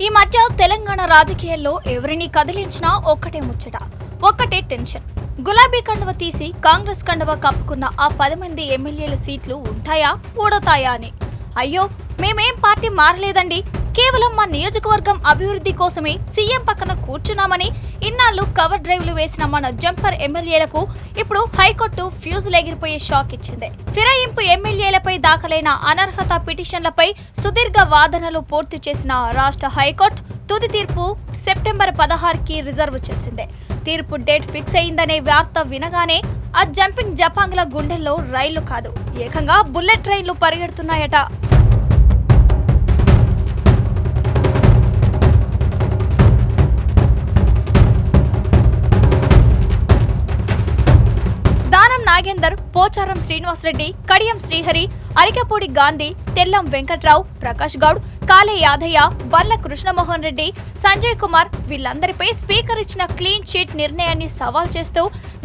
ఈ మధ్య తెలంగాణ రాజకీయాల్లో ఎవరిని కదిలించినా ఒక్కటే ముచ్చట, ఒక్కటే టెన్షన్. గులాబీ కండువ తీసి కాంగ్రెస్ కండువ కప్పుకున్న ఆ 10 మంది ఎమ్మెల్యేల సీట్లు ఉంటాయా ఊడతాయా అని. అయ్యో, మేమేం పార్టీ మారలేదండి, కేవలం మా నియోజకవర్గం అభివృద్ధి కోసమే సీఎం పక్కన కూర్చున్నామని ఇన్నాళ్లు కవర్ డ్రైవ్లు వేసిన మన జంపర్ ఎమ్మెల్యేలకు ఇప్పుడు హైకోర్టు ఫ్యూజులు ఎగిరిపోయే షాక్ ఇచ్చింది. ఫిరాయింపు ఎమ్మెల్యేలపై దాఖలైన అనర్హత పిటిషన్లపై సుదీర్ఘ వాదనలు పూర్తి చేసిన రాష్ట్ర హైకోర్టు తుది తీర్పు సెప్టెంబర్ 16కి రిజర్వ్ చేసింది. తీర్పు డేట్ ఫిక్స్ అయిందనే వార్త వినగానే ఆ జంపింగ్ జపాంగ్ల గుండెల్లో రైళ్లు కాదు, ఏకంగా బుల్లెట్ ట్రైన్లు పరిగెడుతున్నాయట. నాగేందర్, పోచారం శ్రీనివాసరెడ్డి, కడియం శ్రీహరి, అరికపూడి గాంధీ, తెల్లం వెంకట్రావు, ప్రకాష్ గౌడ్, కాలే యాదయ్య, బర్ల కృష్ణమోహన్ రెడ్డి, సంజయ్ కుమార్ వీళ్ళందరిపై స్పీకర్ ఇచ్చిన క్లీన్ చీట్ నిర్ణయాన్ని సవాల్ చేస్తూ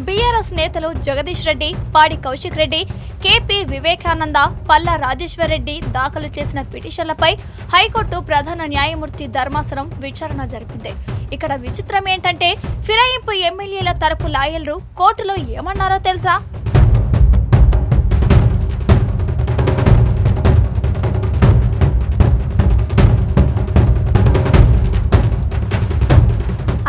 బీఆర్ఎస్ నేతలు జగదీష్ రెడ్డి, పాడి కౌశిక్ రెడ్డి, కేపీ వివేకానంద, పల్లా రాజేశ్వర్ రెడ్డి దాఖలు చేసిన పిటిషన్లపై హైకోర్టు ప్రధాన న్యాయమూర్తి ధర్మాసనం విచారణ జరిపింది. ఇక్కడ విచిత్రం ఏంటంటే, ఫిరాయింపు ఎమ్మెల్యేల తరపు లాయర్లు కోర్టులో ఏమన్నారో తెలుసా?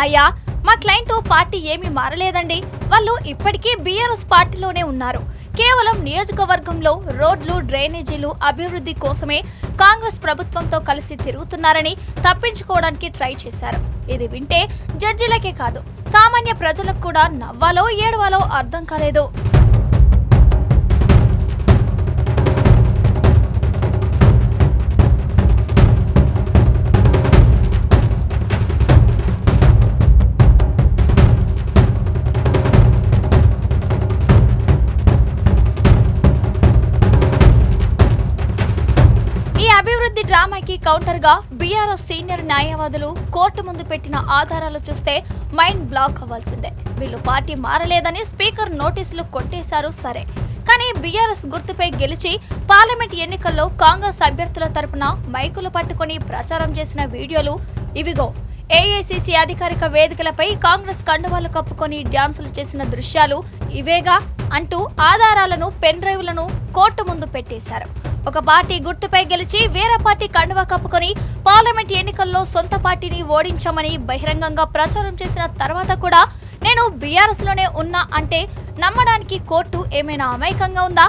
అయ్యా, మా క్లయింట్ పార్టీ ఏమీ మారలేదండి, వాళ్ళు ఇప్పటికీ బీఆర్ఎస్ పార్టీలోనే ఉన్నారు. కేవలం నియోజకవర్గంలో రోడ్లు, డ్రైనేజీలు అభివృద్ధి కోసమే కాంగ్రెస్ ప్రభుత్వంతో కలిసి తిరుగుతున్నారని తప్పించుకోవడానికి ట్రై చేశారు. ఇది వింటే జడ్జిలకే కాదు, సామాన్య ప్రజలకు కూడా నవ్వాలో ఏడవాలో అర్థం కాలేదు. అభివృద్ధి డ్రామాకి కౌంటర్ గా బీఆర్ఎస్ సీనియర్ న్యాయవాదులు కోర్టు ముందు పెట్టిన ఆధారాలు చూస్తే మైండ్ బ్లాక్ అవ్వాల్సిందే. వీళ్ళు పార్టీ మారలేదని స్పీకర్ నోటీసులు కొట్టేశారు సరే, కానీ బీఆర్ఎస్ గుర్తుపై గెలిచి పార్లమెంట్ ఎన్నికల్లో కాంగ్రెస్ అభ్యర్థుల తరపున మైకులు పట్టుకుని ప్రచారం చేసిన వీడియోలు ఇవిగో. ఏఐసీసీ అధికారిక వేదికలపై కాంగ్రెస్ కండువాలు కప్పుకొని డ్యాన్సులు చేసిన దృశ్యాలు ఇవేగా అంటూ ఆధారాలను, పెన్ డ్రైవ్లను కోర్టు ముందు పెట్టేశారు. ఒక పార్టీ గుర్తుపై గెలిచి వేరే పార్టీ కండువా కప్పుకొని పార్లమెంట్ ఎన్నికల్లో సొంత పార్టీని ఓడించామని బహిరంగంగా ప్రచారం చేసిన తర్వాత కూడా నేను బీఆర్ఎస్ లోనే ఉన్నా అంటే నమ్మడానికి కోర్టు ఏమైనా అమాయకంగా ఉందా?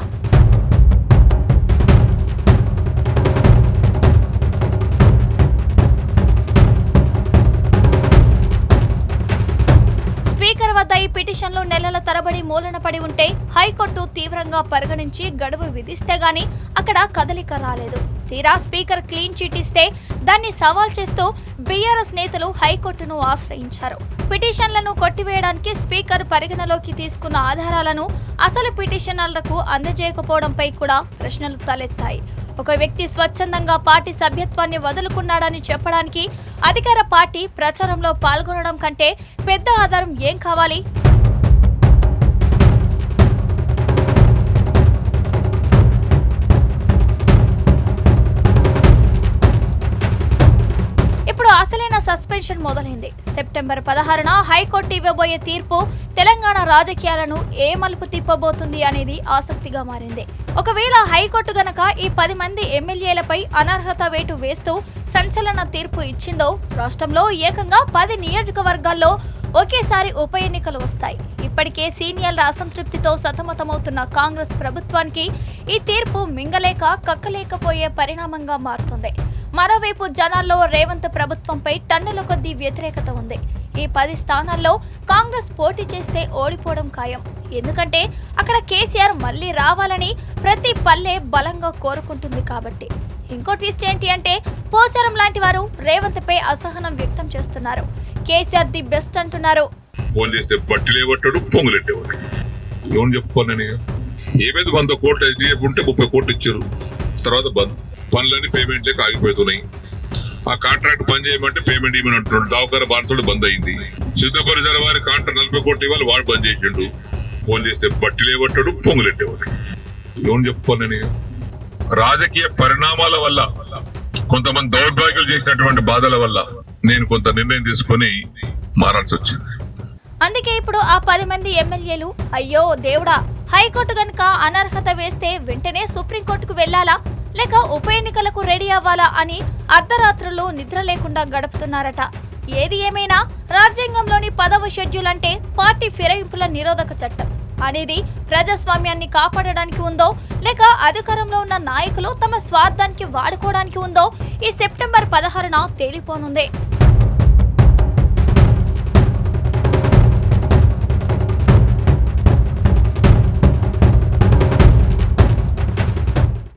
స్పీకర్ వద్ద ఈ పిటిషన్లు నెలల తరబడి మూలన పడి ఉంటే హైకోర్టు తీవ్రంగా పరిగణించి గడువు విధిస్తే గానీ అక్కడ కదలిక రాలేదు. తీరా స్పీకర్ క్లీన్ చీట్ ఇస్తే దాన్ని సవాల్ చేస్తూ బీఆర్ఎస్ నేతలు హైకోర్టును ఆశ్రయించారు. పిటిషన్లను కొట్టివేయడానికి స్పీకర్ పరిగణలోకి తీసుకున్న ఆధారాలను అసలు పిటిషనర్లకు అందజేయకపోవడంపై కూడా ప్రశ్నలు తలెత్తాయి. ఒక వ్యక్తి స్వచ్ఛందంగా పార్టీ సభ్యత్వాన్ని వదులుకున్నాడని చెప్పడానికి అధికార పార్టీ ప్రచారంలో పాల్గొనడం కంటే పెద్ద ఆధారం ఏం కావాలి? ఇప్పుడు అసలైన సస్పెన్షన్ మొదలైంది. సెప్టెంబర్ 16న హైకోర్టు ఇవ్వబోయే తీర్పు తెలంగాణ రాజకీయాలను ఏ మలుపు తిప్పబోతుంది అనేది ఆసక్తిగా మారింది. ఒకవేళ హైకోర్టు గనక ఈ 10 మంది ఎమ్మెల్యేలపై అనర్హత వేటు వేస్తూ సంచలన తీర్పు ఇచ్చిందో, రాష్ట్రంలో ఏకంగా 10 నియోజకవర్గాల్లో ఒకేసారి ఉప ఎన్నికలు వస్తాయి. ఇప్పటికే సీనియర్ల అసంతృప్తితో సతమతమవుతున్న కాంగ్రెస్ ప్రభుత్వానికి ఈ తీర్పు మింగలేక కక్కలేకపోయే పరిణామంగా మారుతుంది. మరోవైపు జనాల్లో రేవంత్ ప్రభుత్వంపై టన్నుల కొద్దీ వ్యతిరేకత ఉంది. ఈ 10 స్థానాల్లో కాంగ్రెస్ పోటీ చేస్తే ఓడిపోవడం ఖాయం. ఎందుకంటే అక్కడ కేసీఆర్ మళ్లీ రావాలని ప్రతి పల్లె బలంగా కోరుకుంటుంది కాబట్టి. ఇంకో ట్విస్ట్ ఏంటి అంటే, పోచారం లాంటి వారు రేవంత్ పై అసహనం వ్యక్తం చేస్తున్నారు. కేసీఆర్ ది బెస్ట్ అంటున్నారు. ఏమైంది 100 కోట్లు ఉంటే 30 కోట్లు ఇచ్చారు, తర్వాత బంద్ పనులన్నీ పేమెంట్ లేక ఆగిపోతున్నాయి. ఆ కాంట్రాక్ట్ బంద్ చేయమంటే పేమెంట్ ఇవ్వని అంటున్నాడు. దావకార బాన్సుడు బంద్ అయింది. సిద్ధపరిసర వారి కాంట్రాక్ట్ 40 కోట్లు ఇవ్వాలి, వాడు బంద్ చేసిండు. ఫోన్ చేస్తే బట్టిలేబట్టాడు, పొంగులెట్టేవాడు. ఏమని చెప్పుకోను నేను? రాజకీయ పరిణామాల వల్ల కొంతమంది దౌర్భాగ్యులు చేసినటువంటి బాధల వల్ల నేను కొంత నిర్ణయం తీసుకొని మారాల్సి వచ్చింది. అందుకే ఇప్పుడు ఆ 10 మంది ఎమ్మెల్యేలు అయ్యో దేవుడా, హైకోర్టు గనుక అనర్హత వేస్తే వెంటనే సుప్రీంకోర్టుకు వెళ్లాలా లేక ఉప ఎన్నికలకు రెడీ అవ్వాలా అని అర్ధరాత్రులు నిద్ర లేకుండా గడుపుతున్నారట. ఏది ఏమైనా రాజ్యాంగంలోని 10వ షెడ్యూల్ అంటే పార్టీ ఫిరాయింపుల నిరోధక చట్టం అనేది ప్రజాస్వామ్యాన్ని కాపాడడానికి ఉందో లేక అధికారంలో ఉన్న నాయకులు తమ స్వార్థానికి వాడుకోవడానికి ఉందో ఈ సెప్టెంబర్ 16న తేలిపోనుంది.